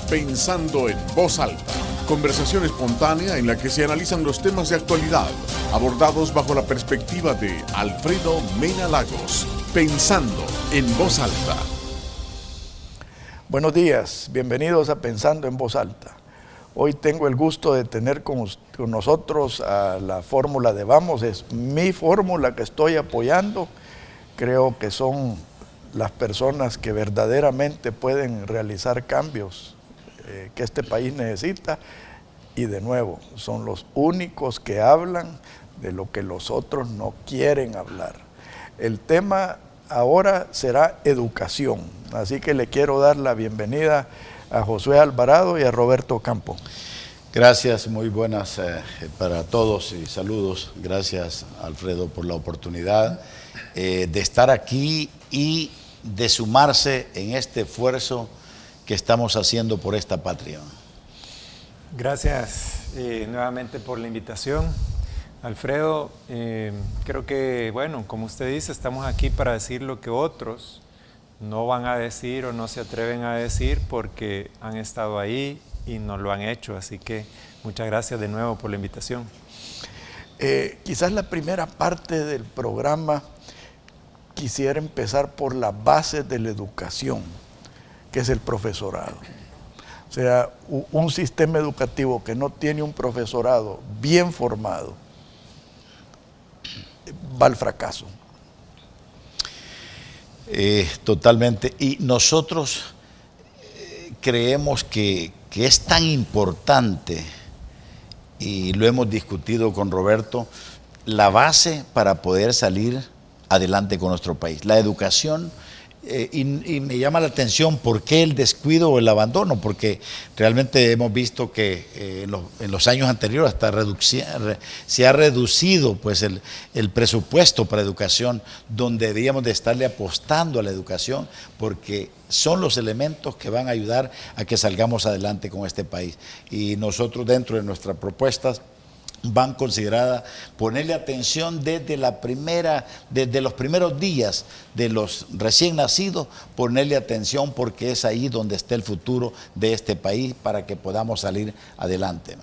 Pensando en Voz Alta. Conversación espontánea en la que se analizan los temas de actualidad, abordados bajo la perspectiva de Alfredo Mena Lagos. Pensando en Voz Alta. Buenos días, bienvenidos a Pensando en Voz Alta. Hoy tengo el gusto de tener con nosotros a la fórmula de Vamos. Es mi fórmula que estoy apoyando. Creo que son las personas que verdaderamente pueden realizar cambios que este país necesita, y de nuevo, son los únicos que hablan de lo que los otros no quieren hablar. El tema ahora será educación, así que le quiero dar la bienvenida a Josué Alvarado y a Roberto Campo. Gracias, muy buenas para todos y saludos. Gracias, Alfredo, por la oportunidad de estar aquí y de sumarse en este esfuerzo que estamos haciendo por esta patria. Gracias nuevamente por la invitación, Alfredo. Creo que, bueno, como usted dice, estamos aquí para decir lo que otros no van a decir o no se atreven a decir porque han estado ahí y no lo han hecho. Así que muchas gracias de nuevo por la invitación. Quizás la primera parte del programa quisiera empezar por la base de la educación, que es el profesorado. O sea, un sistema educativo que no tiene un profesorado bien formado va al fracaso. Totalmente. Y nosotros creemos que es tan importante, y lo hemos discutido con Roberto, la base para poder salir adelante con nuestro país. La educación. Y me llama la atención por qué el descuido o el abandono, porque realmente hemos visto que en los años anteriores hasta se ha reducido pues el presupuesto para educación, donde debíamos de estarle apostando a la educación, porque son los elementos que van a ayudar a que salgamos adelante con este país. Y nosotros, dentro de nuestras propuestas, van consideradas ponerle atención desde los primeros días de los recién nacidos, ponerle atención porque es ahí donde está el futuro de este país para que podamos salir adelante.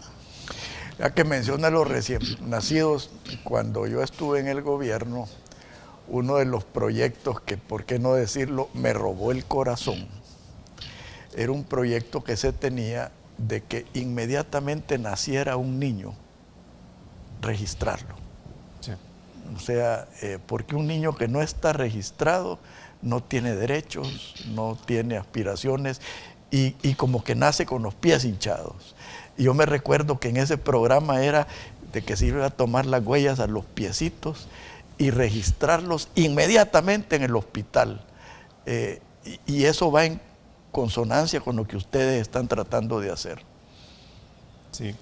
Ya que menciona los recién nacidos, cuando yo estuve en el gobierno, uno de los proyectos que, por qué no decirlo, me robó el corazón, era un proyecto que se tenía de que inmediatamente naciera un niño, registrarlo. Sí. O sea, porque un niño que no está registrado no tiene derechos, no tiene aspiraciones y como que nace con los pies hinchados. Y yo me recuerdo que en ese programa era de que se iba a tomar las huellas a los piecitos y registrarlos inmediatamente en el hospital. Y eso va en consonancia con lo que ustedes están tratando de hacer. Sí,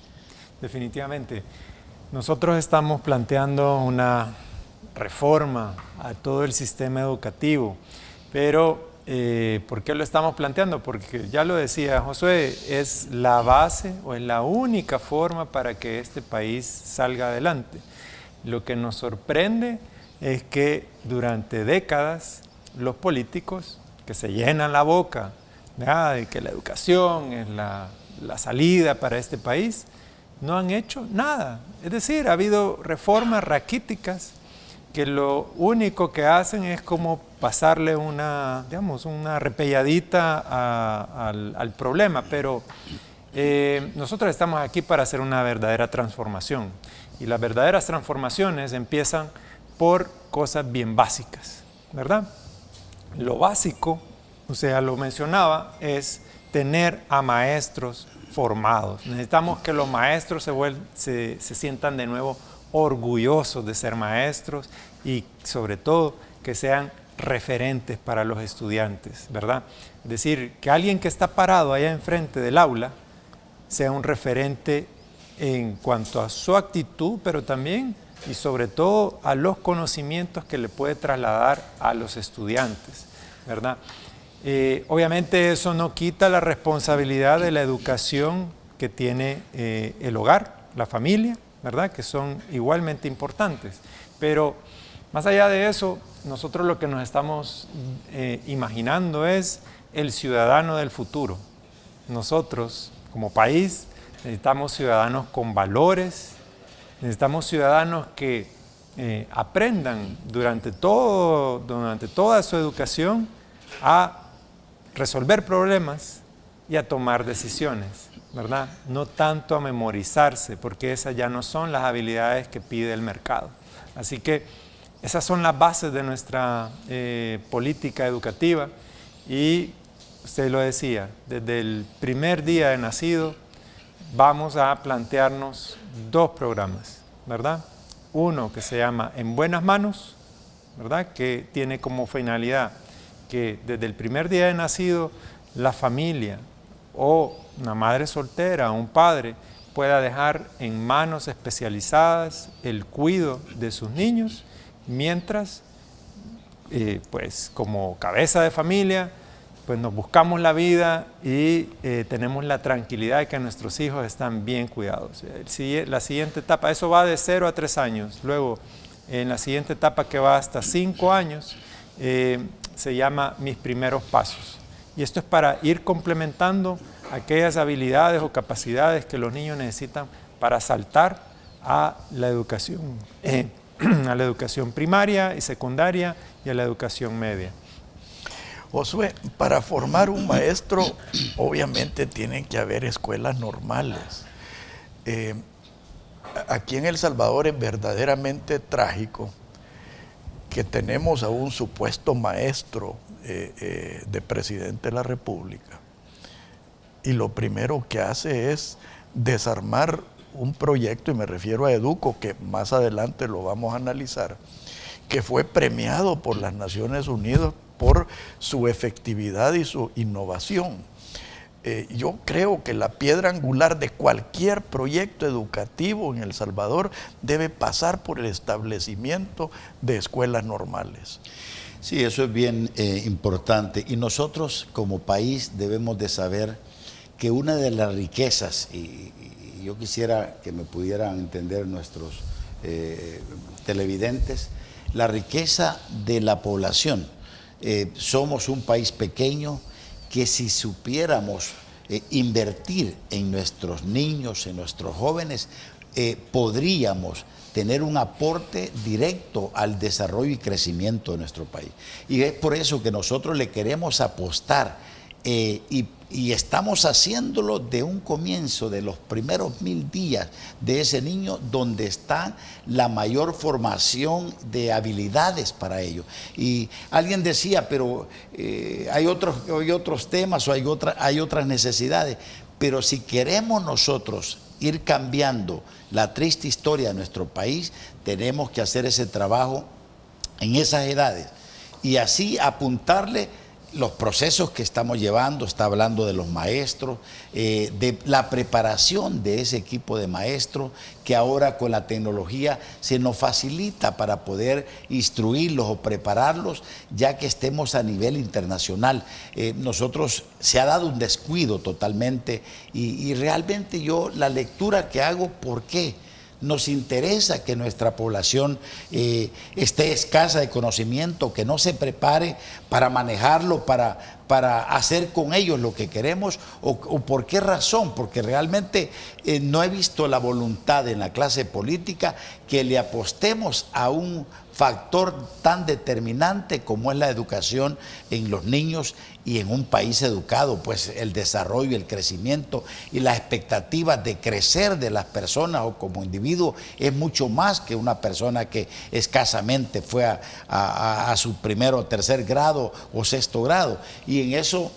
definitivamente. Nosotros estamos planteando una reforma a todo el sistema educativo, pero ¿por qué lo estamos planteando? Porque ya lo decía Josué, es la base o es la única forma para que este país salga adelante. Lo que nos sorprende es que durante décadas los políticos que se llenan la boca de que la educación es la salida para este país, no han hecho nada. Es decir, ha habido reformas raquíticas que lo único que hacen es como pasarle una repelladita al problema, pero nosotros estamos aquí para hacer una verdadera transformación, y las verdaderas transformaciones empiezan por cosas bien básicas, ¿verdad? Lo básico, o sea, lo mencionaba, es tener a maestros formados. Necesitamos que los maestros se sientan de nuevo orgullosos de ser maestros y sobre todo que sean referentes para los estudiantes, ¿verdad? Es decir, que alguien que está parado allá enfrente del aula sea un referente en cuanto a su actitud, pero también y sobre todo a los conocimientos que le puede trasladar a los estudiantes, ¿verdad? Obviamente eso no quita la responsabilidad de la educación que tiene el hogar, la familia, ¿verdad? Que son igualmente importantes. Pero más allá de eso, nosotros lo que nos estamos imaginando es el ciudadano del futuro. nosotros como país necesitamos ciudadanos con valores, necesitamos ciudadanos que aprendan durante toda su educación a resolver problemas y a tomar decisiones, ¿verdad? No tanto a memorizarse, porque esas ya no son las habilidades que pide el mercado. Así que esas son las bases de nuestra política educativa y usted lo decía, desde el primer día de nacido vamos a plantearnos 2 programas, ¿verdad? Uno que se llama En Buenas Manos, ¿verdad? Que tiene como finalidad que desde el primer día de nacido la familia o una madre soltera o un padre pueda dejar en manos especializadas el cuidado de sus niños, mientras, pues como cabeza de familia, pues nos buscamos la vida y tenemos la tranquilidad de que nuestros hijos están bien cuidados. La siguiente etapa, eso va de 0 a 3 años. Luego, en la siguiente etapa que va hasta 5 años, se llama Mis Primeros Pasos. Y esto es para ir complementando aquellas habilidades o capacidades que los niños necesitan para saltar a la educación primaria y secundaria y a la educación media. Josué, para formar un maestro, obviamente tienen que haber escuelas normales. Aquí en El Salvador es verdaderamente trágico que tenemos a un supuesto maestro de presidente de la República y lo primero que hace es desarmar un proyecto, y me refiero a Educo, que más adelante lo vamos a analizar, que fue premiado por las Naciones Unidas por su efectividad y su innovación. Yo creo que la piedra angular de cualquier proyecto educativo en El Salvador debe pasar por el establecimiento de escuelas normales. Sí, eso es bien importante. Y nosotros como país debemos de saber que una de las riquezas, y yo quisiera que me pudieran entender nuestros televidentes, la riqueza de la población. Somos un país pequeño que si supiéramos invertir en nuestros niños, en nuestros jóvenes, podríamos tener un aporte directo al desarrollo y crecimiento de nuestro país. Y es por eso que nosotros le queremos apostar y estamos haciéndolo de un comienzo, de los primeros 1000 días de ese niño, donde está la mayor formación de habilidades para ello. Y alguien decía, pero hay otros temas o hay otras necesidades, pero si queremos nosotros ir cambiando la triste historia de nuestro país, tenemos que hacer ese trabajo en esas edades y así apuntarle los procesos que estamos llevando. Está hablando de los maestros, de la preparación de ese equipo de maestros, que ahora con la tecnología se nos facilita para poder instruirlos o prepararlos, ya que estemos a nivel internacional. Nosotros se ha dado un descuido totalmente y realmente yo la lectura que hago, ¿por qué? Nos interesa que nuestra población esté escasa de conocimiento, que no se prepare para manejarlo, para hacer con ellos lo que queremos, o por qué razón, porque realmente no he visto la voluntad en la clase política que le apostemos a un factor tan determinante como es la educación en los niños y en un país educado, pues el desarrollo, el crecimiento y las expectativas de crecer de las personas o como individuo es mucho más que una persona que escasamente fue a su primero o tercer grado o sexto grado. Y en eso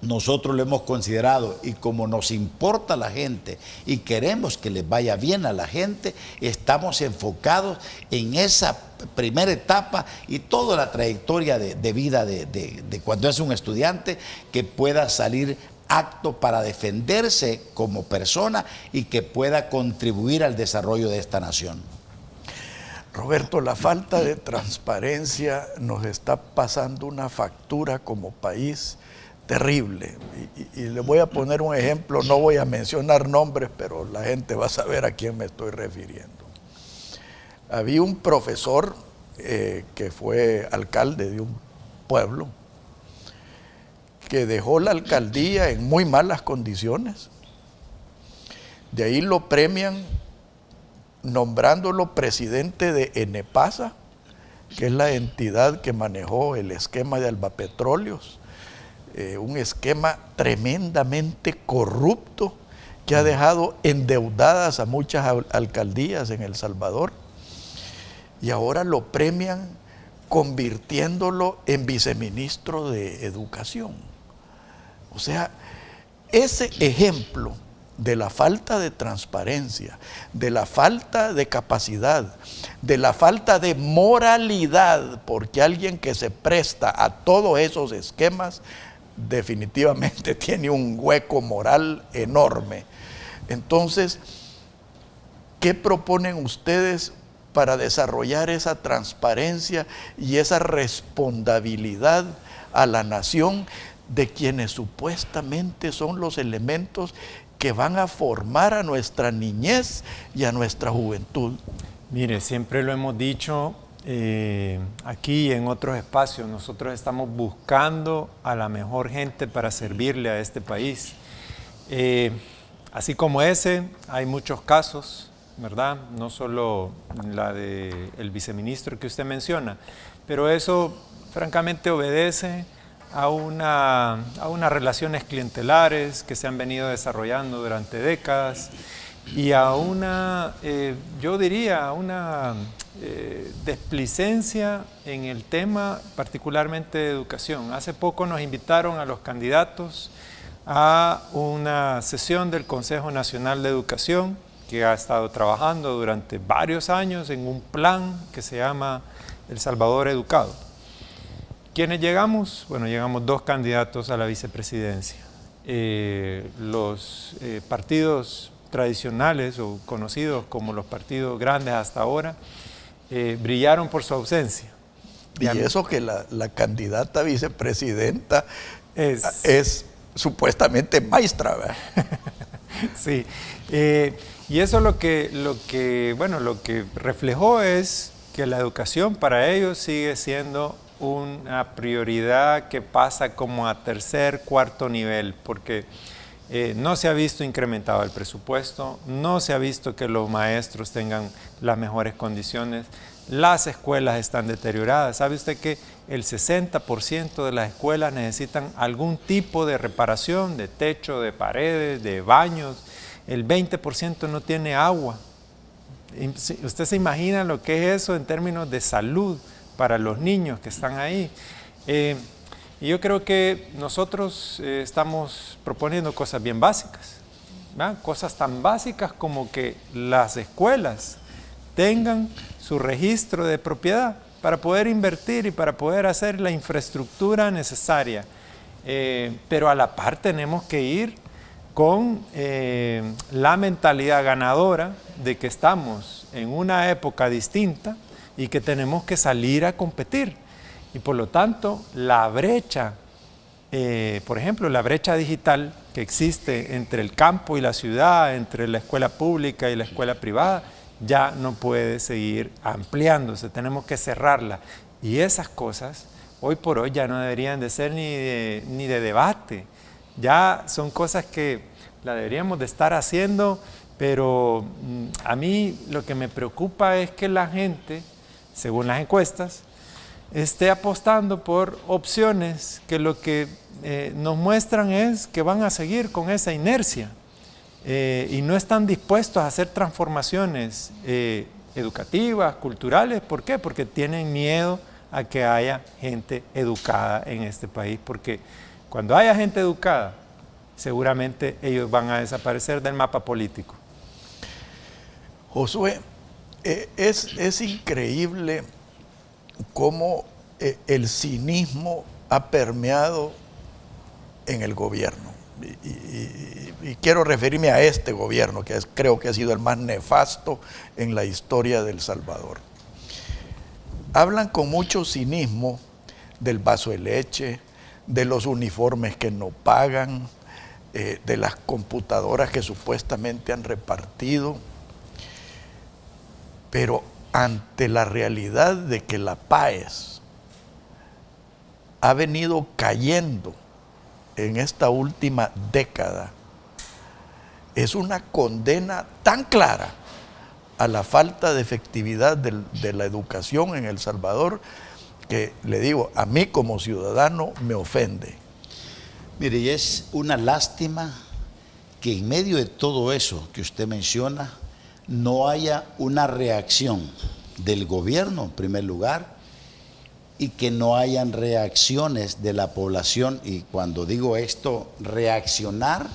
nosotros lo hemos considerado, y como nos importa la gente y queremos que les vaya bien a la gente, estamos enfocados en esa primera etapa y toda la trayectoria de vida de cuando es un estudiante, que pueda salir apto para defenderse como persona y que pueda contribuir al desarrollo de esta nación. Roberto, la falta de transparencia nos está pasando una factura como país terrible. Y le voy a poner un ejemplo, no voy a mencionar nombres, pero la gente va a saber a quién me estoy refiriendo. Había un profesor que fue alcalde de un pueblo que dejó la alcaldía en muy malas condiciones. De ahí lo premian nombrándolo presidente de Enepasa, que es la entidad que manejó el esquema de Albapetróleos, un esquema tremendamente corrupto que ha dejado endeudadas a muchas alcaldías en El Salvador, y ahora lo premian convirtiéndolo en viceministro de Educación. O sea, ese ejemplo de la falta de transparencia, de la falta de capacidad, de la falta de moralidad, porque alguien que se presta a todos esos esquemas definitivamente tiene un hueco moral enorme. Entonces, ¿qué proponen ustedes para desarrollar esa transparencia y esa responsabilidad a la nación de quienes supuestamente son los elementos que van a formar a nuestra niñez y a nuestra juventud? Mire, siempre lo hemos dicho aquí y en otros espacios, nosotros estamos buscando a la mejor gente para servirle a este país. Así como ese, hay muchos casos, ¿verdad? No solo la del viceministro que usted menciona, pero eso francamente obedece a unas relaciones clientelares que se han venido desarrollando durante décadas y a una, yo diría, una desplicencia en el tema particularmente de educación. Hace poco nos invitaron a los candidatos a una sesión del Consejo Nacional de Educación que ha estado trabajando durante varios años en un plan que se llama El Salvador Educado. ¿Quiénes llegamos? Bueno, llegamos 2 candidatos a la vicepresidencia. Los partidos tradicionales o conocidos como los partidos grandes hasta ahora brillaron por su ausencia. Y eso que la candidata vicepresidenta es supuestamente maestra, ¿verdad? Sí, y eso lo que reflejó es que la educación para ellos sigue siendo una prioridad que pasa como a tercer, cuarto nivel, porque no se ha visto incrementado el presupuesto, no se ha visto que los maestros tengan las mejores condiciones, las escuelas están deterioradas. ¿Sabe usted que el 60% de las escuelas necesitan algún tipo de reparación, de techo, de paredes, de baños? El 20% no tiene agua. ¿Usted se imagina lo que es eso en términos de salud para los niños que están ahí? Y yo creo que nosotros estamos proponiendo cosas bien básicas, ¿verdad? Cosas tan básicas como que las escuelas tengan su registro de propiedad para poder invertir y para poder hacer la infraestructura necesaria. Pero a la par tenemos que ir con la mentalidad ganadora de que estamos en una época distinta y que tenemos que salir a competir. Y por lo tanto, la brecha, por ejemplo, la brecha digital que existe entre el campo y la ciudad, entre la escuela pública y la escuela privada, ya no puede seguir ampliándose, tenemos que cerrarla. Y esas cosas, hoy por hoy, ya no deberían de ser ni de debate. Ya son cosas que la deberíamos de estar haciendo, pero a mí lo que me preocupa es que la gente, según las encuestas, esté apostando por opciones que lo que nos muestran es que van a seguir con esa inercia y no están dispuestos a hacer transformaciones educativas, culturales. ¿Por qué? Porque tienen miedo a que haya gente educada en este país, porque cuando haya gente educada, seguramente ellos van a desaparecer del mapa político. Josué, es increíble cómo el cinismo ha permeado en el gobierno. Y quiero referirme a este gobierno, que creo que ha sido el más nefasto en la historia de El Salvador. Hablan con mucho cinismo del vaso de leche, de los uniformes que no pagan, de las computadoras que supuestamente han repartido, pero ante la realidad de que la PAES ha venido cayendo en esta última década es una condena tan clara a la falta de efectividad de la educación en El Salvador que, le digo, a mí como ciudadano me ofende. Mire, y es una lástima que en medio de todo eso que usted menciona no haya una reacción del gobierno en primer lugar y que no hayan reacciones de la población. Y cuando digo esto, reaccionar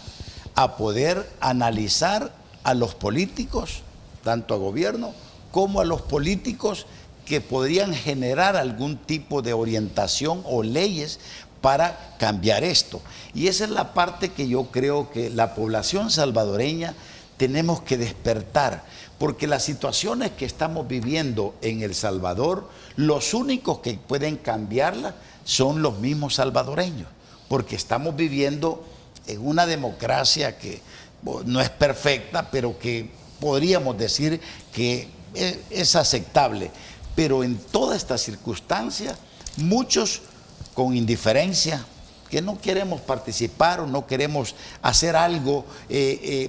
a poder analizar a los políticos, tanto a gobierno como a los políticos que podrían generar algún tipo de orientación o leyes para cambiar esto. Y esa es la parte que yo creo que la población salvadoreña tenemos que despertar, porque las situaciones que estamos viviendo en El Salvador, los únicos que pueden cambiarlas son los mismos salvadoreños, porque estamos viviendo en una democracia que no es perfecta, pero que podríamos decir que es aceptable. Pero en toda esta circunstancia, muchos con indiferencia, que no queremos participar o no queremos hacer algo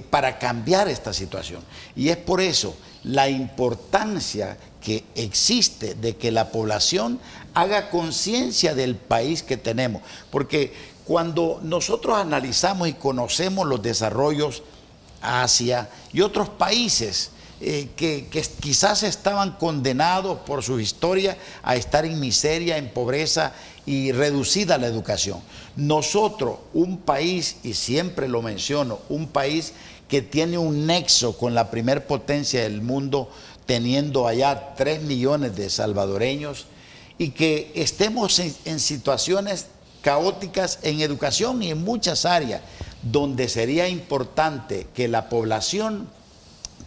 para cambiar esta situación. Y es por eso la importancia que existe de que la población haga conciencia del país que tenemos. Porque cuando nosotros analizamos y conocemos los desarrollos Asia y otros países que quizás estaban condenados por su historia a estar en miseria, en pobreza y reducida la educación. Nosotros, un país, y siempre lo menciono, un país que tiene un nexo con la primer potencia del mundo, teniendo allá 3 millones de salvadoreños, y que estemos en situaciones caóticas en educación y en muchas áreas, donde sería importante que la población,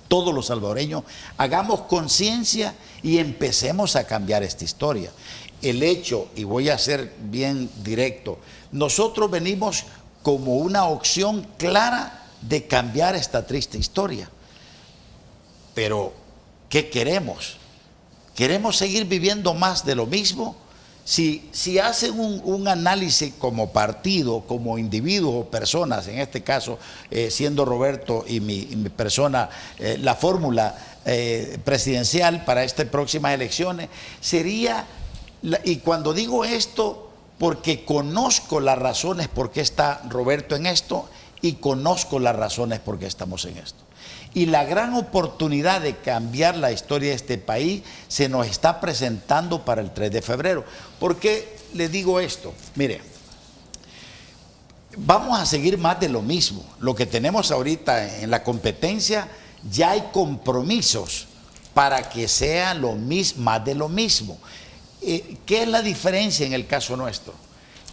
todos los salvadoreños, hagamos conciencia y empecemos a cambiar esta historia. El hecho, y voy a ser bien directo, nosotros venimos como una opción clara de cambiar esta triste historia. Pero, ¿qué queremos? ¿Queremos seguir viviendo más de lo mismo? Si hacen un análisis como partido, como individuos o personas, en este caso siendo Roberto y mi persona, la fórmula presidencial para estas próximas elecciones, sería, y cuando digo esto, porque conozco las razones por qué está Roberto en esto y conozco las razones por qué estamos en esto. Y la gran oportunidad de cambiar la historia de este país se nos está presentando para el 3 de febrero. ¿Por qué le digo esto? Mire, vamos a seguir más de lo mismo. Lo que tenemos ahorita en la competencia, ya hay compromisos para que sea lo mismo, más de lo mismo. ¿Qué es la diferencia en el caso nuestro?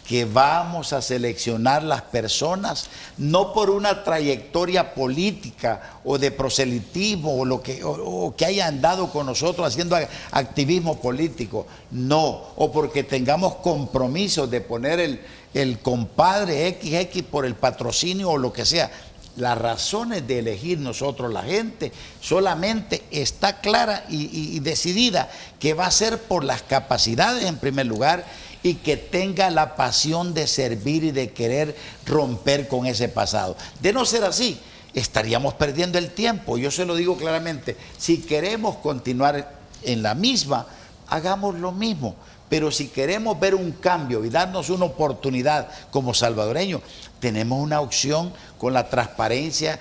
Que vamos a seleccionar las personas no por una trayectoria política o de proselitismo o que hayan andado con nosotros haciendo activismo político, no, o porque tengamos compromisos de poner el compadre XX por el patrocinio o lo que sea. Las razones de elegir nosotros la gente solamente está clara y decidida que va a ser por las capacidades en primer lugar y que tenga la pasión de servir y de querer romper con ese pasado. De no ser así, estaríamos perdiendo el tiempo. Yo se lo digo claramente, si queremos continuar en la misma, hagamos lo mismo. Pero si queremos ver un cambio y darnos una oportunidad como salvadoreños, tenemos una opción con la transparencia,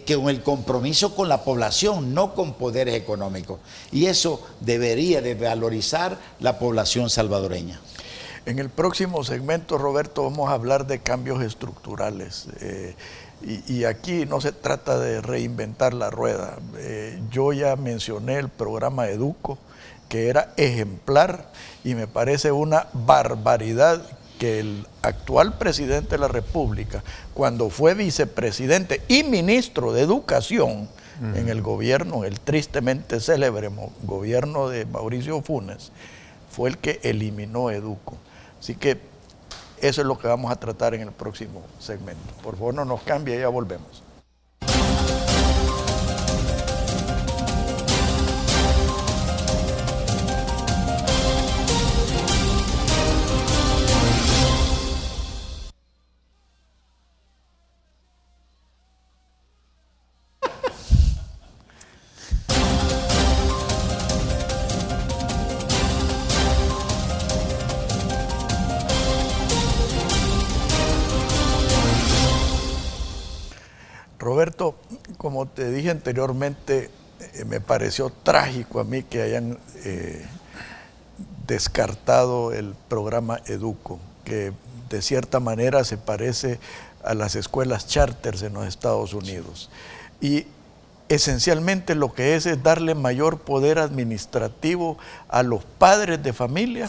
con el compromiso con la población, no con poderes económicos. Y eso debería de valorizar la población salvadoreña. En el próximo segmento, Roberto, vamos a hablar de cambios estructurales. Y aquí no se trata de reinventar la rueda. Yo ya mencioné el programa Educo, que era ejemplar, y me parece una barbaridad que el actual presidente de la República, cuando fue vicepresidente y ministro de Educación en el gobierno, el tristemente célebre gobierno de Mauricio Funes, fue el que eliminó Educo. Así que eso es lo que vamos a tratar en el próximo segmento. Por favor, no nos cambie, ya volvemos. Roberto, como te dije anteriormente, me pareció trágico a mí que hayan descartado el programa Educo, que de cierta manera se parece a las escuelas charters en los Estados Unidos. Y esencialmente lo que es darle mayor poder administrativo a los padres de familia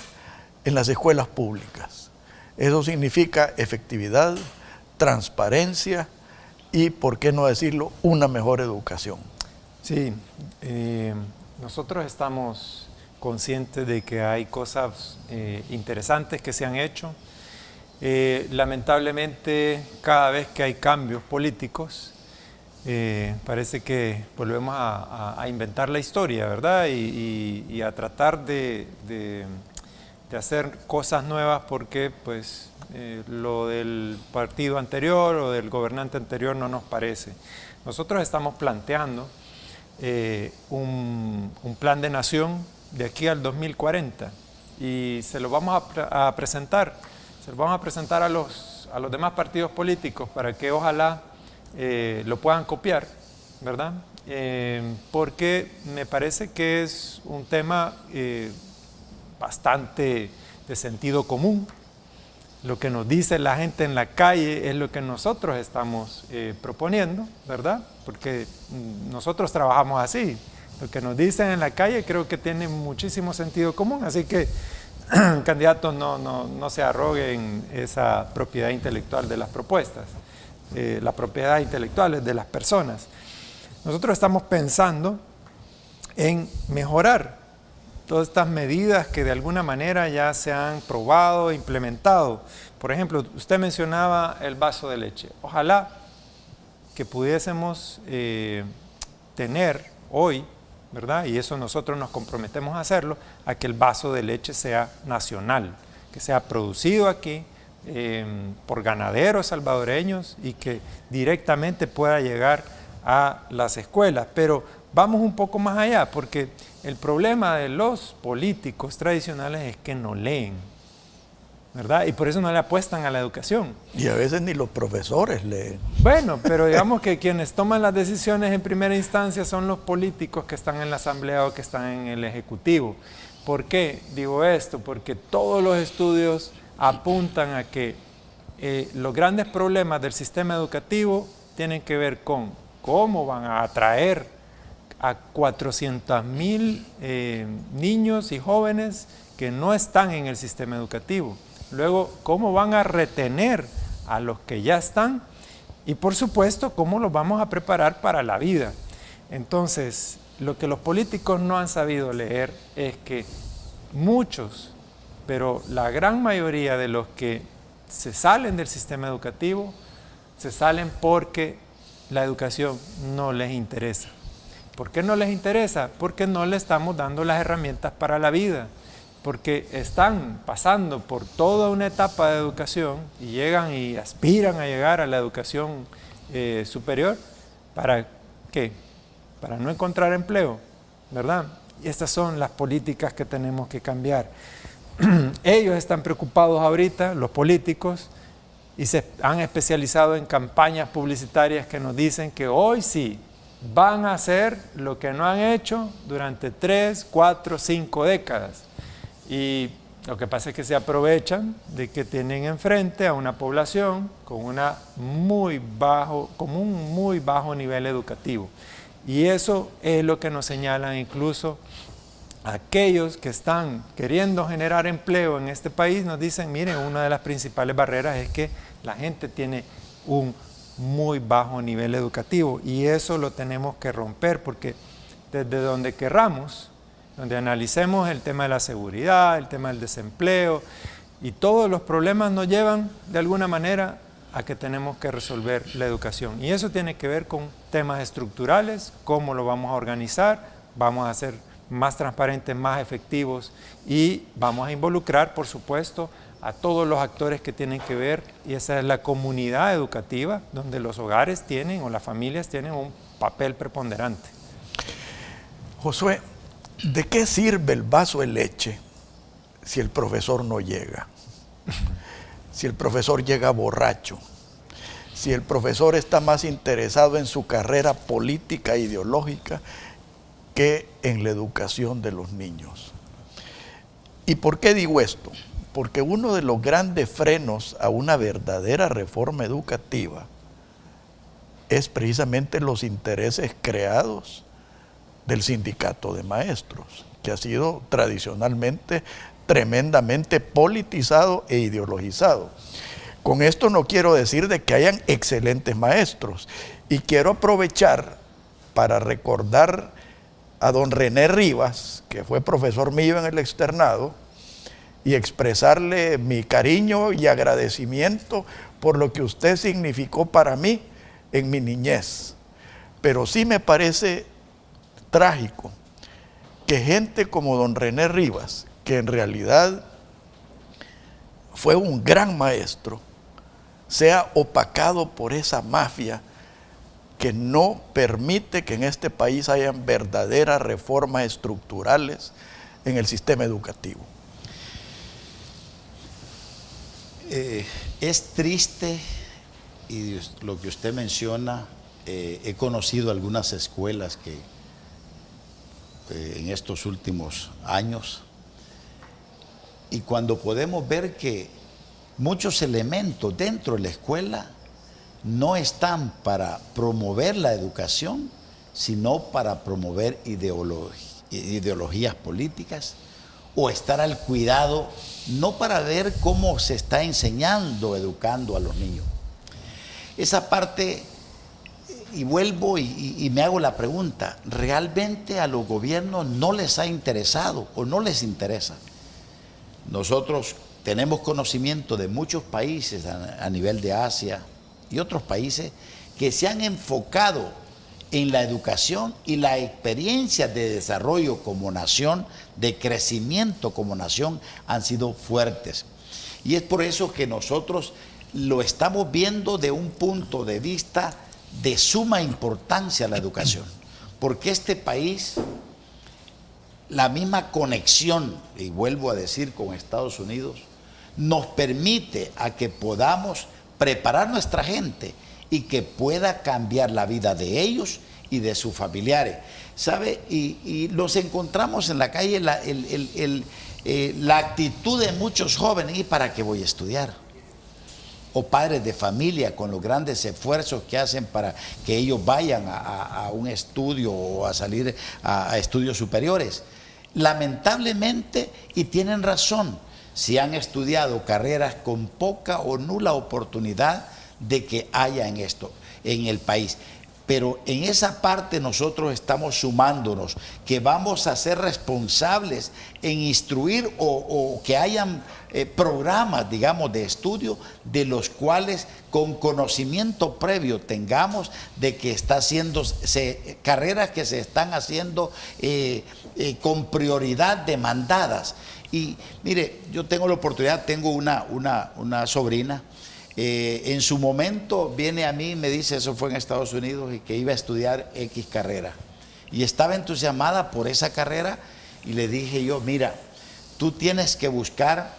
en las escuelas públicas. Eso significa efectividad, transparencia y, por qué no decirlo, una mejor educación. Sí, nosotros estamos conscientes de que hay cosas interesantes que se han hecho. Lamentablemente, cada vez que hay cambios políticos, parece que volvemos a inventar la historia, ¿verdad? Y a tratar de hacer cosas nuevas porque pues, lo del partido anterior o del gobernante anterior no nos parece. Nosotros estamos planteando un plan de nación de aquí al 2040 y se lo vamos a presentar. Se lo vamos a presentar a los demás partidos políticos para que ojalá lo puedan copiar, ¿verdad? Porque me parece que es un tema bastante de sentido común. Lo que nos dice la gente en la calle es lo que nosotros estamos proponiendo, ¿verdad? Porque nosotros trabajamos así. Lo que nos dicen en la calle creo que tiene muchísimo sentido común, así que candidatos no se arroguen esa propiedad intelectual de las propuestas. La propiedad intelectual es de las personas. Nosotros estamos pensando en mejorar todas estas medidas que de alguna manera ya se han probado, implementado. Por ejemplo, usted mencionaba el vaso de leche. Ojalá que pudiésemos tener hoy, ¿verdad? Y eso nosotros nos comprometemos a hacerlo, a que el vaso de leche sea nacional, que sea producido aquí por ganaderos salvadoreños y que directamente pueda llegar a las escuelas. Pero vamos un poco más allá, porque el problema de los políticos tradicionales es que no leen, ¿verdad? Y por eso no le apuestan a la educación. Y a veces ni los profesores leen. Bueno, pero digamos que quienes toman las decisiones en primera instancia son los políticos que están en la asamblea o que están en el ejecutivo. ¿Por qué digo esto? Porque todos los estudios apuntan a que los grandes problemas del sistema educativo tienen que ver con cómo van a atraer a 400,000 niños y jóvenes que no están en el sistema educativo. Luego, cómo van a retener a los que ya están y, por supuesto, cómo los vamos a preparar para la vida. Entonces, lo que los políticos no han sabido leer es que muchos, pero la gran mayoría de los que se salen del sistema educativo, se salen porque la educación no les interesa. ¿Por qué no les interesa? Porque no le estamos dando las herramientas para la vida, porque están pasando por toda una etapa de educación y llegan y aspiran a llegar a la educación superior. ¿Para qué? Para no encontrar empleo, ¿verdad? Y estas son las políticas que tenemos que cambiar. Ellos están preocupados ahorita, los políticos, y se han especializado en campañas publicitarias que nos dicen que hoy sí van a hacer lo que no han hecho durante 3, 4, 5 décadas. Y lo que pasa es que se aprovechan de que tienen enfrente a una población con un muy bajo nivel educativo. Y eso es lo que nos señalan incluso aquellos que están queriendo generar empleo en este país. Nos dicen, miren, una de las principales barreras es que la gente tiene un muy bajo nivel educativo y eso lo tenemos que romper, porque desde donde querramos, donde analicemos el tema de la seguridad, el tema del desempleo y todos los problemas nos llevan de alguna manera a que tenemos que resolver la educación. Y eso tiene que ver con temas estructurales, cómo lo vamos a organizar, vamos a hacer más transparentes, más efectivos y vamos a involucrar, por supuesto, a todos los actores que tienen que ver, y esa es la comunidad educativa, donde los hogares tienen o las familias tienen un papel preponderante. Josué, ¿de qué sirve el vaso de leche si el profesor no llega? Si el profesor llega borracho, si el profesor está más interesado en su carrera política e ideológica que en la educación de los niños. ¿Y por qué digo esto? Porque uno de los grandes frenos a una verdadera reforma educativa es precisamente los intereses creados del sindicato de maestros, que ha sido tradicionalmente tremendamente politizado e ideologizado. Con esto no quiero decir de que hayan excelentes maestros, y quiero aprovechar para recordar a don René Rivas, que fue profesor mío en el externado, y expresarle mi cariño y agradecimiento por lo que usted significó para mí en mi niñez. Pero sí me parece trágico que gente como don René Rivas, que en realidad fue un gran maestro, sea opacado por esa mafia que no permite que en este país hayan verdaderas reformas estructurales en el sistema educativo. Es triste, y lo que usted menciona, he conocido algunas escuelas que en estos últimos años, y cuando podemos ver que muchos elementos dentro de la escuela no están para promover la educación, sino para promover ideologías políticas, o estar al cuidado, no para ver cómo se está enseñando, educando a los niños. Esa parte, y vuelvo y me hago la pregunta, ¿realmente a los gobiernos no les ha interesado o no les interesa? Nosotros tenemos conocimiento de muchos países a nivel de Asia y otros países que se han enfocado en la educación y la experiencia de desarrollo como nación, de crecimiento como nación, han sido fuertes. Y es por eso que nosotros lo estamos viendo de un punto de vista de suma importancia la educación. Porque este país, la misma conexión, y vuelvo a decir, con Estados Unidos, nos permite a que podamos preparar nuestra gente y que pueda cambiar la vida de ellos y de sus familiares. ¿Sabe? Y los encontramos en la calle, la actitud de muchos jóvenes: ¿y para qué voy a estudiar? O padres de familia con los grandes esfuerzos que hacen para que ellos vayan a un estudio o a salir a estudios superiores. Lamentablemente, y tienen razón, si han estudiado carreras con poca o nula oportunidad de que haya en esto, en el país. Pero en esa parte nosotros estamos sumándonos, que vamos a ser responsables en instruir o que hayan programas, digamos, de estudio, de los cuales con conocimiento previo tengamos de que está haciendo carreras que se están haciendo con prioridad demandadas. Y mire, yo tengo la oportunidad, tengo una sobrina. En su momento viene a mí y me dice, eso fue en Estados Unidos, y que iba a estudiar X carrera. Y estaba entusiasmada por esa carrera, y le dije yo, mira, tú tienes que buscar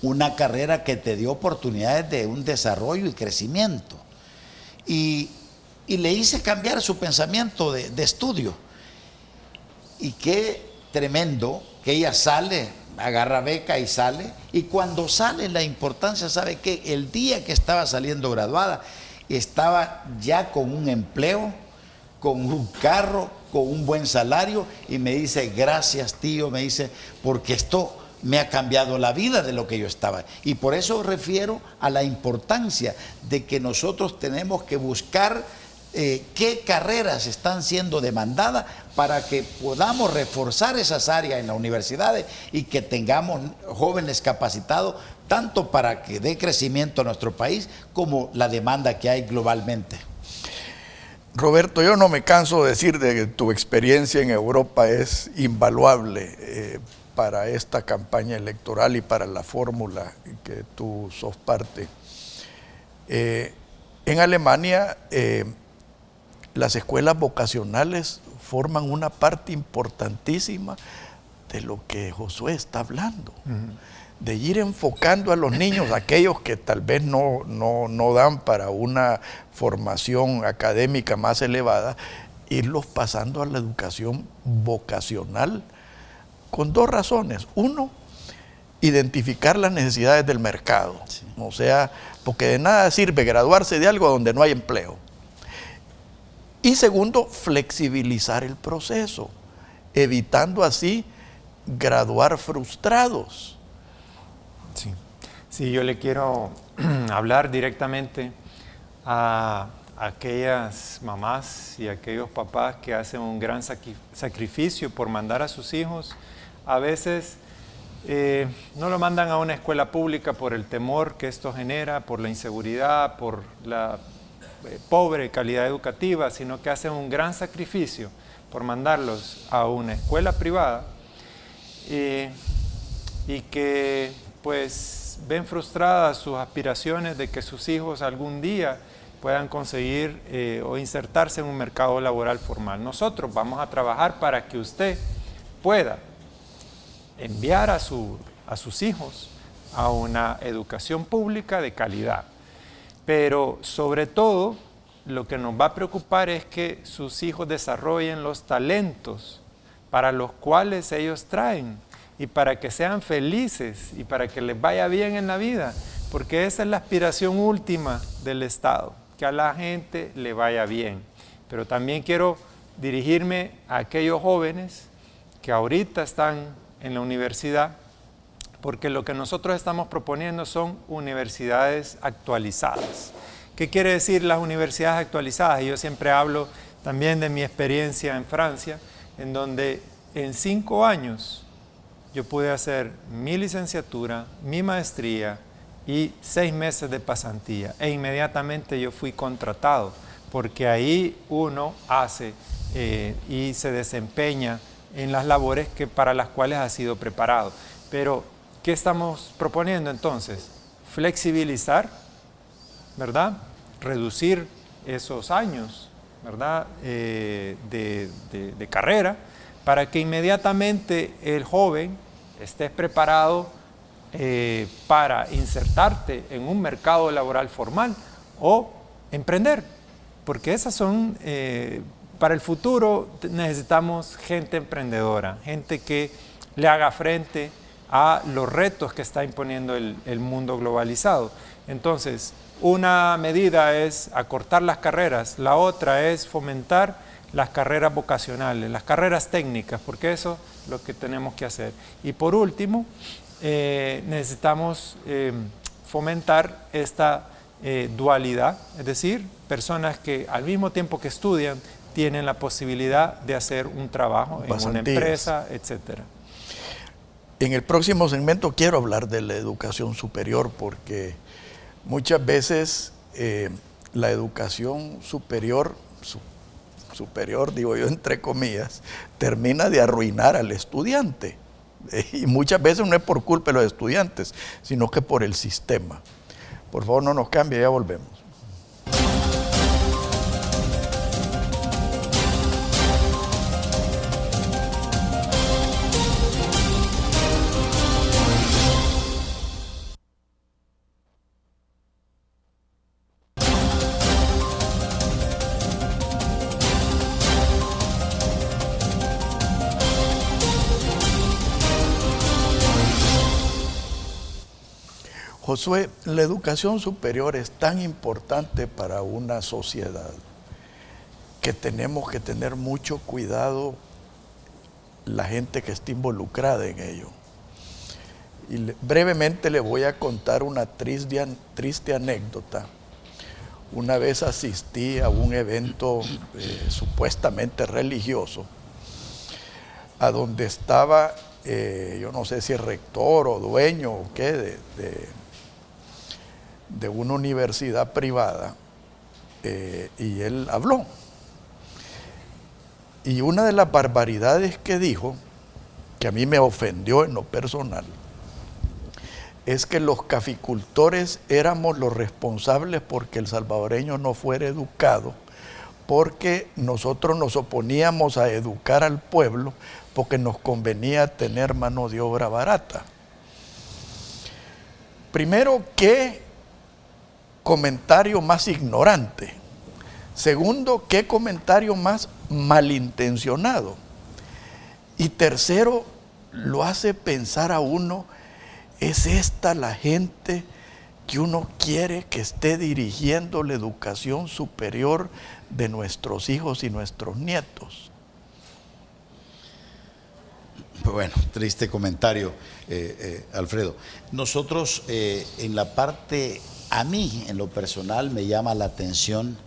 una carrera que te dé oportunidades de un desarrollo y crecimiento. Y le hice cambiar su pensamiento de estudio. Y qué tremendo que ella sale, agarra beca y sale, y cuando sale la importancia, ¿sabe qué? El día que estaba saliendo graduada, estaba ya con un empleo, con un carro, con un buen salario, y me dice, gracias tío, me dice, porque esto me ha cambiado la vida de lo que yo estaba. Y por eso refiero a la importancia de que nosotros tenemos que buscar qué carreras están siendo demandadas para que podamos reforzar esas áreas en las universidades y que tengamos jóvenes capacitados, tanto para que dé crecimiento a nuestro país como la demanda que hay globalmente. Roberto, yo no me canso de decir de que tu experiencia en Europa es invaluable para esta campaña electoral y para la fórmula que tú sos parte. En Alemania, las escuelas vocacionales forman una parte importantísima de lo que Josué está hablando. de ir enfocando a los niños, aquellos que tal vez no dan para una formación académica más elevada, irlos pasando a la educación vocacional con 2 razones. Uno, identificar las necesidades del mercado. Sí. O sea, porque de nada sirve graduarse de algo donde no hay empleo. Y segundo, flexibilizar el proceso, evitando así graduar frustrados. Sí, sí, yo le quiero hablar directamente a aquellas mamás y aquellos papás que hacen un gran sacrificio por mandar a sus hijos. A veces no lo mandan a una escuela pública por el temor que esto genera, por la inseguridad, por la pobre calidad educativa, sino que hacen un gran sacrificio por mandarlos a una escuela privada y que pues ven frustradas sus aspiraciones de que sus hijos algún día puedan conseguir o insertarse en un mercado laboral formal. Nosotros vamos a trabajar para que usted pueda enviar a sus hijos a una educación pública de calidad. Pero sobre todo, lo que nos va a preocupar es que sus hijos desarrollen los talentos para los cuales ellos traen y para que sean felices y para que les vaya bien en la vida, porque esa es la aspiración última del Estado, que a la gente le vaya bien. Pero también quiero dirigirme a aquellos jóvenes que ahorita están en la universidad, porque lo que nosotros estamos proponiendo son universidades actualizadas. ¿Qué quiere decir las universidades actualizadas? Yo siempre hablo también de mi experiencia en Francia, en donde en 5 años yo pude hacer mi licenciatura, mi maestría y 6 meses de pasantía. E inmediatamente yo fui contratado, porque ahí uno hace y se desempeña en las labores para las cuales ha sido preparado. Pero, ¿qué estamos proponiendo entonces? Flexibilizar, ¿verdad? Reducir esos años, ¿verdad? De carrera, para que inmediatamente el joven esté preparado para insertarte en un mercado laboral formal o emprender, porque esas son, para el futuro necesitamos gente emprendedora, gente que le haga frente a los retos que está imponiendo el mundo globalizado. Entonces, una medida es acortar las carreras, la otra es fomentar las carreras vocacionales, las carreras técnicas, porque eso es lo que tenemos que hacer. Y por último, necesitamos fomentar esta dualidad, es decir, personas que al mismo tiempo que estudian tienen la posibilidad de hacer un trabajo en una empresa, etcétera. En el próximo segmento quiero hablar de la educación superior, porque muchas veces la educación superior, digo yo entre comillas, termina de arruinar al estudiante. Y muchas veces no es por culpa de los estudiantes, sino que por el sistema. Por favor, no nos cambie, ya volvemos. Josué, la educación superior es tan importante para una sociedad que tenemos que tener mucho cuidado la gente que está involucrada en ello. Y brevemente le voy a contar una triste anécdota. Una vez asistí a un evento supuestamente religioso, a donde estaba, yo no sé si el rector o dueño o qué, de una universidad privada, y él habló. Y una de las barbaridades que dijo, que a mí me ofendió en lo personal, es que los caficultores éramos los responsables porque el salvadoreño no fuera educado, porque nosotros nos oponíamos a educar al pueblo porque nos convenía tener mano de obra barata. Primero, ¿qué comentario más ignorante? Segundo, ¿qué comentario más malintencionado? Y tercero, lo hace pensar a uno, ¿es esta la gente que uno quiere que esté dirigiendo la educación superior de nuestros hijos y nuestros nietos? Bueno, triste comentario, Alfredo. Nosotros en la parte, a mí en lo personal me llama la atención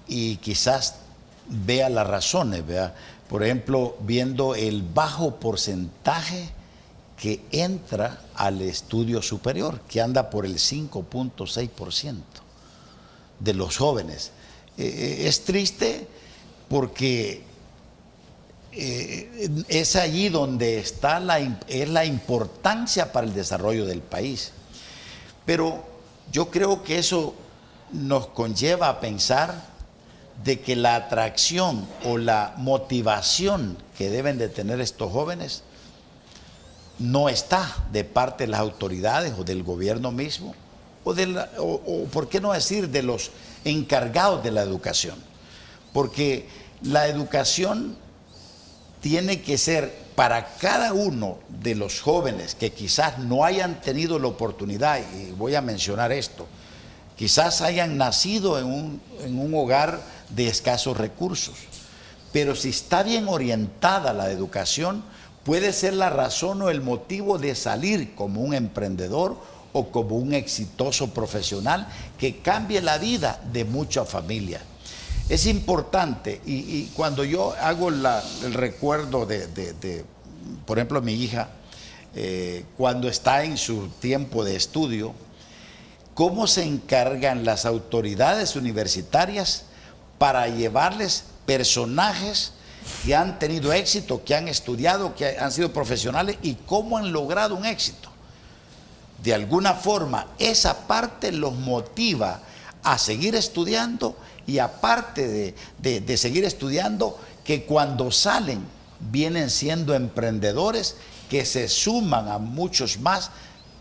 y quizás vea las razones, ¿verdad? Por ejemplo, viendo el bajo porcentaje que entra al estudio superior, que anda por el 5.6% de los jóvenes. Es triste porque es allí donde está la importancia para el desarrollo del país. Pero yo creo que eso nos conlleva a pensar de que la atracción o la motivación que deben de tener estos jóvenes no está de parte de las autoridades o del gobierno mismo, o por qué no decir de los encargados de la educación. Porque la educación tiene que ser para cada uno de los jóvenes que quizás no hayan tenido la oportunidad, y voy a mencionar esto, quizás hayan nacido en un hogar de escasos recursos, pero si está bien orientada la educación, puede ser la razón o el motivo de salir como un emprendedor o como un exitoso profesional que cambie la vida de muchas familias. Es importante, y cuando yo hago el recuerdo de, por ejemplo, mi hija, cuando está en su tiempo de estudio, cómo se encargan las autoridades universitarias para llevarles personajes que han tenido éxito, que han estudiado, que han sido profesionales y cómo han logrado un éxito. De alguna forma, esa parte los motiva a seguir estudiando y aparte de seguir estudiando, que cuando salen vienen siendo emprendedores que se suman a muchos más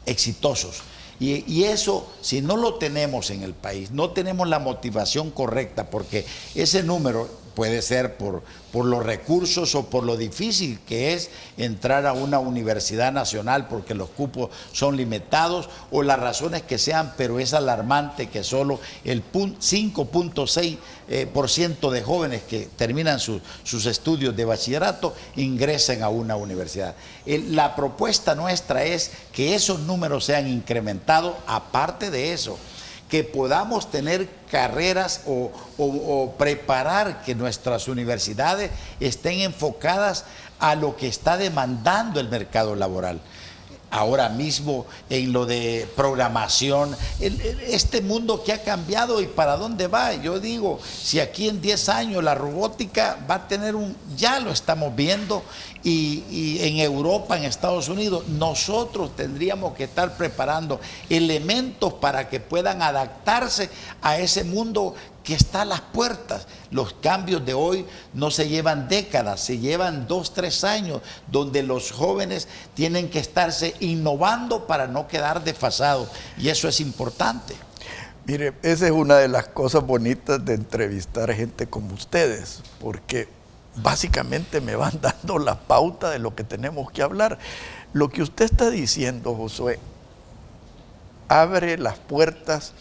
exitosos. Y eso, si no lo tenemos en el país, no tenemos la motivación correcta, porque ese número puede ser por los recursos o por lo difícil que es entrar a una universidad nacional porque los cupos son limitados o las razones que sean, pero es alarmante que solo el 5.6% de jóvenes que terminan sus estudios de bachillerato ingresen a una universidad. La propuesta nuestra es que esos números sean incrementados, aparte de eso, que podamos tener carreras o preparar que nuestras universidades estén enfocadas a lo que está demandando el mercado laboral. Ahora mismo en lo de programación, este mundo que ha cambiado y para dónde va. Yo digo, si aquí en 10 años la robótica va a tener ya lo estamos viendo, y en Europa, en Estados Unidos, nosotros tendríamos que estar preparando elementos para que puedan adaptarse a ese mundo que está a las puertas. Los cambios de hoy no se llevan décadas, se llevan 2, 3 años, donde los jóvenes tienen que estarse innovando para no quedar desfasados, y eso es importante. Mire, esa es una de las cosas bonitas de entrevistar gente como ustedes, porque básicamente me van dando la pauta de lo que tenemos que hablar. Lo que usted está diciendo, Josué, abre las puertas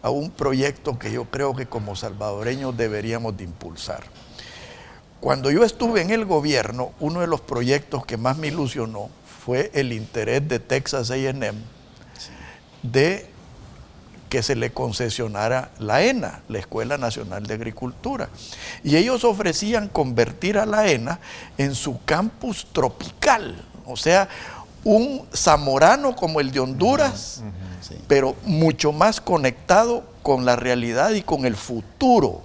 a un proyecto que yo creo que como salvadoreños deberíamos de impulsar. Cuando yo estuve en el gobierno, uno de los proyectos que más me ilusionó fue el interés de Texas A&M de que se le concesionara la ENA, la Escuela Nacional de Agricultura. Y ellos ofrecían convertir a la ENA en su campus tropical, o sea, un zamorano como el de Honduras, Sí. pero mucho más conectado con la realidad y con el futuro.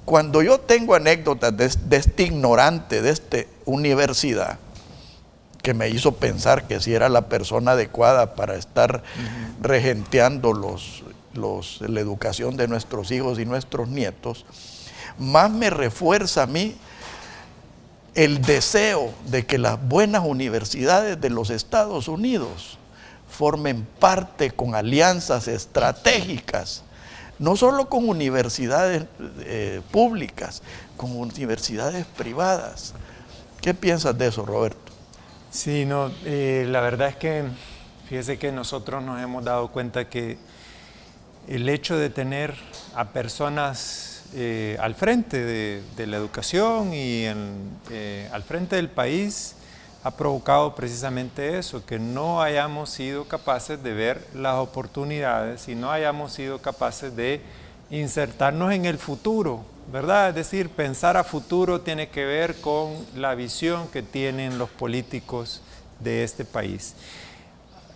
Cuando yo tengo anécdotas de este ignorante de esta universidad, que me hizo pensar que si era la persona adecuada para estar regenteando la educación de nuestros hijos y nuestros nietos, más me refuerza a mí el deseo de que las buenas universidades de los Estados Unidos formen parte con alianzas estratégicas, no solo con universidades públicas, con universidades privadas. ¿Qué piensas de eso, Roberto? Sí, no, la verdad es que fíjese que nosotros nos hemos dado cuenta que el hecho de tener a personas al frente de la educación y al frente del país ha provocado precisamente eso, que no hayamos sido capaces de ver las oportunidades y no hayamos sido capaces de insertarnos en el futuro, ¿verdad? Es decir, pensar a futuro tiene que ver con la visión que tienen los políticos de este país.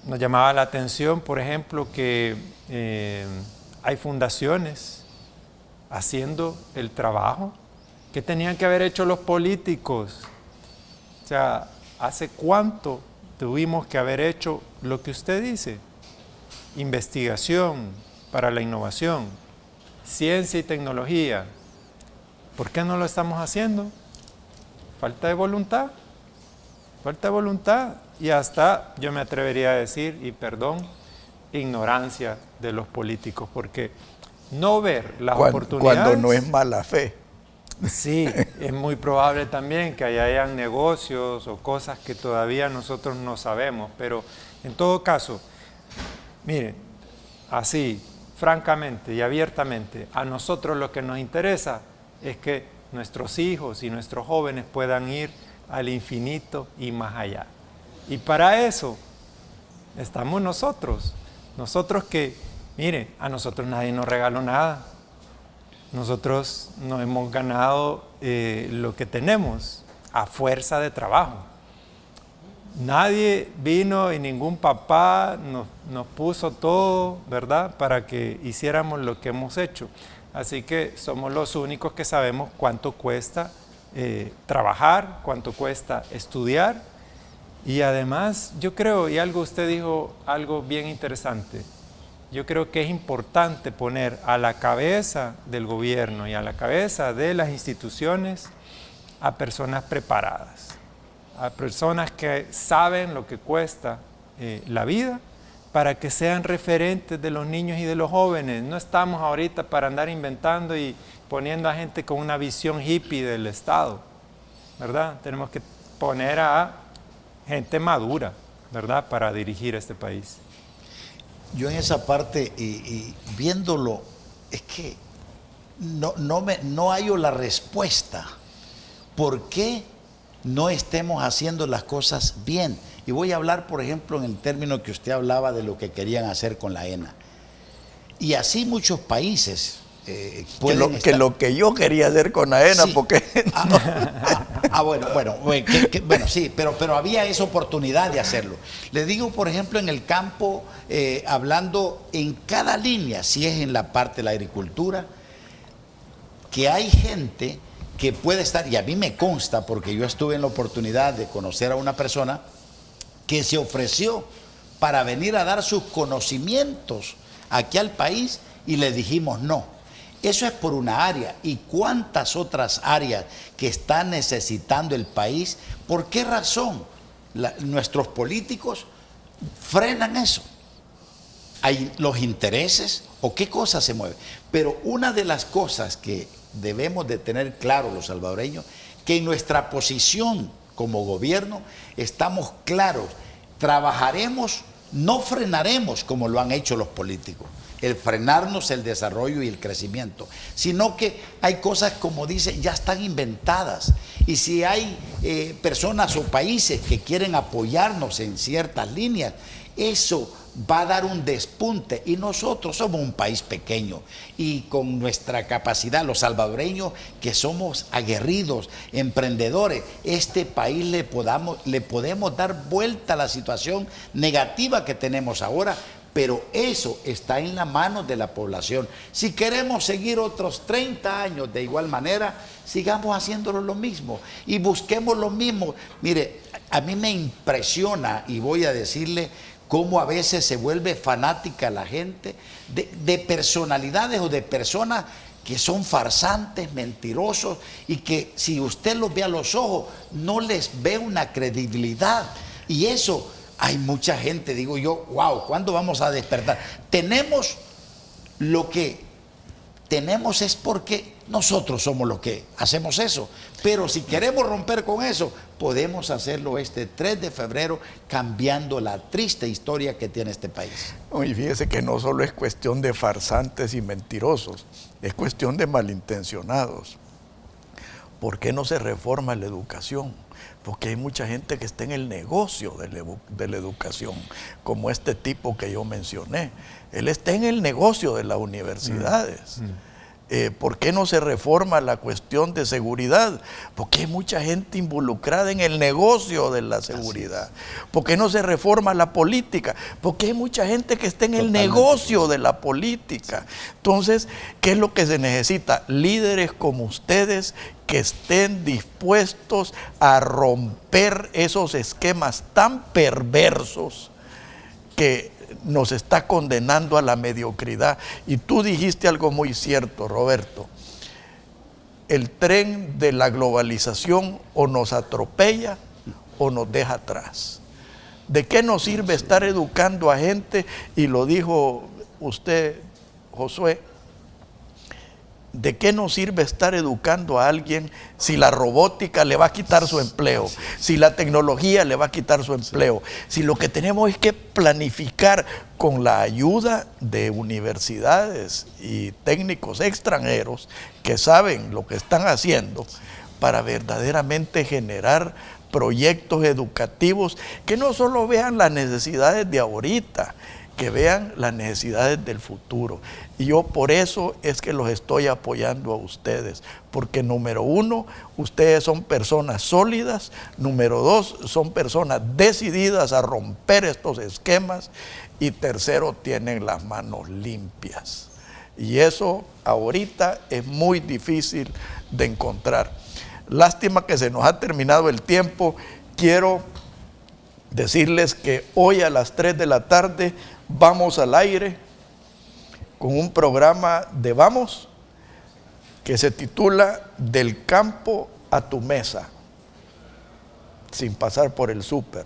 Nos llamaba la atención, por ejemplo, que hay fundaciones haciendo el trabajo que tenían que haber hecho los políticos. O sea, ¿hace cuánto tuvimos que haber hecho lo que usted dice? Investigación para la innovación, ciencia y tecnología. ¿Por qué no lo estamos haciendo? Falta de voluntad. Falta de voluntad y hasta, yo me atrevería a decir, y perdón, ignorancia de los políticos, porque no ver las oportunidades... Cuando no es mala fe. Sí, es muy probable también que hayan negocios o cosas que todavía nosotros no sabemos, pero en todo caso, miren, así, francamente y abiertamente, a nosotros lo que nos interesa es que nuestros hijos y nuestros jóvenes puedan ir al infinito y más allá. Y para eso estamos nosotros que, mire, a nosotros nadie nos regaló nada. Nosotros nos hemos ganado lo que tenemos a fuerza de trabajo. Nadie vino y ningún papá nos puso todo, ¿verdad?, para que hiciéramos lo que hemos hecho. Así que somos los únicos que sabemos cuánto cuesta trabajar, cuánto cuesta estudiar. Y además, yo creo, y usted dijo algo bien interesante, yo creo que es importante poner a la cabeza del gobierno y a la cabeza de las instituciones a personas preparadas, a personas que saben lo que cuesta la vida, para que sean referentes de los niños y de los jóvenes. No estamos ahorita para andar inventando y poniendo a gente con una visión hippie del Estado, ¿verdad? Tenemos que poner a gente madura, ¿verdad?, para dirigir este país. Yo en esa parte, y viéndolo, es que no hallo la respuesta. ¿Por qué no estemos haciendo las cosas bien? Y voy a hablar, por ejemplo, en el término que usted hablaba de lo que querían hacer con la ENA. Y así muchos países lo que yo quería hacer con la ENA, sí. Porque... bueno, sí, pero había esa oportunidad de hacerlo. Le digo, por ejemplo, en el campo, hablando en cada línea, si es en la parte de la agricultura, que hay gente que puede estar, y a mí me consta, porque yo estuve en la oportunidad de conocer a una persona que se ofreció para venir a dar sus conocimientos aquí al país y le dijimos no. Eso es por una área. ¿Y cuántas otras áreas que está necesitando el país? ¿Por qué razón nuestros políticos frenan eso? ¿Hay los intereses o qué cosas se mueven? Pero una de las cosas que debemos de tener claro los salvadoreños, que en nuestra posición como gobierno estamos claros, trabajaremos, no frenaremos como lo han hecho los políticos, el frenarnos el desarrollo y el crecimiento, sino que hay cosas, como dice, ya están inventadas. Y si hay personas o países que quieren apoyarnos en ciertas líneas, eso va a dar un despunte. Y nosotros somos un país pequeño y con nuestra capacidad, los salvadoreños que somos aguerridos, emprendedores, este país le podemos dar vuelta a la situación negativa que tenemos ahora. Pero eso está en la mano de la población. Si queremos seguir otros 30 años de igual manera, sigamos haciéndolo lo mismo y busquemos lo mismo. Mire, a mí me impresiona, y voy a decirle, cómo a veces se vuelve fanática la gente de personalidades o de personas que son farsantes, mentirosos, y que si usted los ve a los ojos, no les ve una credibilidad. Y eso hay mucha gente, digo yo, wow, ¿cuándo vamos a despertar? Tenemos lo que tenemos es porque nosotros somos los que hacemos eso. Pero si queremos romper con eso, podemos hacerlo este 3 de febrero, cambiando la triste historia que tiene este país. Y fíjese que no solo es cuestión de farsantes y mentirosos, es cuestión de malintencionados. ¿Por qué no se reforma la educación? Porque hay mucha gente que está en el negocio de la educación, como este tipo que yo mencioné. Él está en el negocio de las universidades. ¿Por qué no se reforma la cuestión de seguridad? Porque hay mucha gente involucrada en el negocio de la seguridad. ¿Por qué no se reforma la política? Porque hay mucha gente que está en el negocio de la política. Entonces, ¿qué es lo que se necesita? Líderes como ustedes que estén dispuestos a romper esos esquemas tan perversos que nos está condenando a la mediocridad. Y tú dijiste algo muy cierto, Roberto. El tren de la globalización o nos atropella o nos deja atrás. ¿De qué nos sirve estar educando a gente? Y lo dijo usted, Josué. ¿De qué nos sirve estar educando a alguien si la robótica le va a quitar su empleo? Si la tecnología le va a quitar su empleo. Si lo que tenemos es que planificar con la ayuda de universidades y técnicos extranjeros que saben lo que están haciendo para verdaderamente generar proyectos educativos que no solo vean las necesidades de ahorita, que vean las necesidades del futuro. Y yo por eso es que los estoy apoyando a ustedes, porque número uno, ustedes son personas sólidas, número dos, son personas decididas a romper estos esquemas, y tercero, tienen las manos limpias. Y eso ahorita es muy difícil de encontrar. Lástima que se nos ha terminado el tiempo. Quiero decirles que hoy a las 3 de la tarde vamos al aire con un programa de Vamos que se titula Del campo a tu mesa, sin pasar por el súper.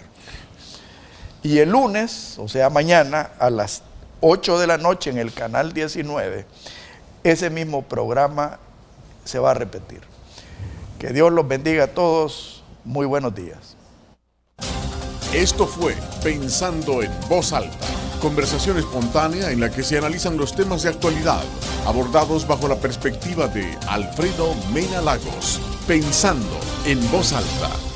Y el lunes, o sea mañana, a las 8 de la noche en el canal 19, ese mismo programa se va a repetir. Que Dios los bendiga a todos. Muy buenos días. Esto fue Pensando en Voz Alta, conversación espontánea en la que se analizan los temas de actualidad, abordados bajo la perspectiva de Alfredo Mena Lagos. Pensando en Voz Alta.